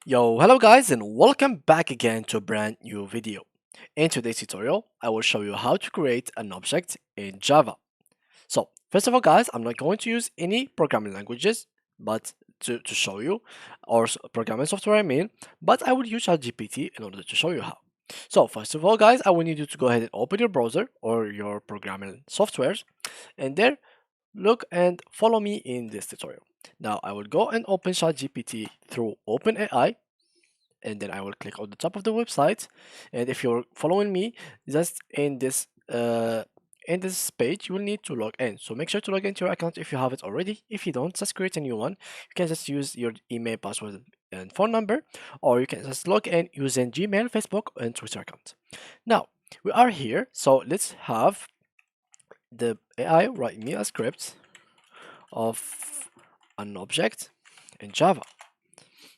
Yo, hello guys and welcome back again to a brand new video. In today's tutorial, I will show you how to create an object in Java. So, first of all guys, I'm not going to use any programming languages, but to show you, or programming software I mean, but I will use ChatGPT in order to show you how. So, first of all guys, I will need you to go ahead and open your browser or your programming softwares, and there, look and follow me in this tutorial. Now, I will go and open ChatGPT through OpenAI, and then I will click on the top of the website. And if you're following me, just in this page, you will need to log in. So make sure to log into your account if you have it already. If you don't, just create a new one. You can just use your email, password, and phone number, or you can just log in using Gmail, Facebook, and Twitter account. Now we are here, so let's have the AI write me a script of an object in Java.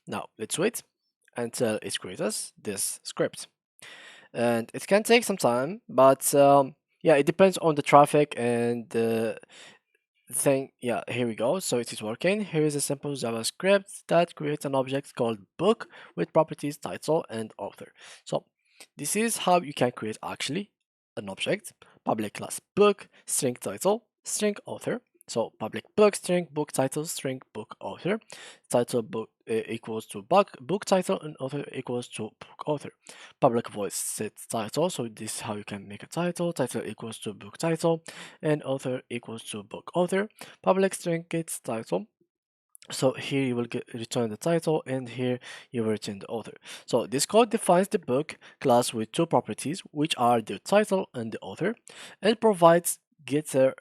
Now let's wait until it creates us this script, and it can take some time, but yeah, it depends on the traffic and the thing. Yeah, here we go. So it is working. Here is a simple JavaScript that creates an object called book with properties title and author. So this is how you can create actually an object: public class book, string title, string author. So public book string book title string book author, title book equals to book title, and author equals to book author. Public void set title, so this is how you can make a title equals to book title, and author equals to book author. Public string gets title, so here you will return the title, and here you will return the author. So this code defines the book class with two properties, which are the title and the author, and provides getter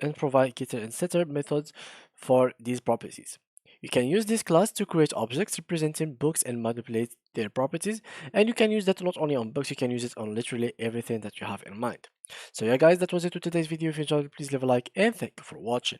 and setter methods for these properties. You can use this class to create objects representing books and manipulate their properties, and you can use that not only on books, you can use it on literally everything that you have in mind. So yeah guys, that was it for today's video. If you enjoyed it, please leave a like, and thank you for watching.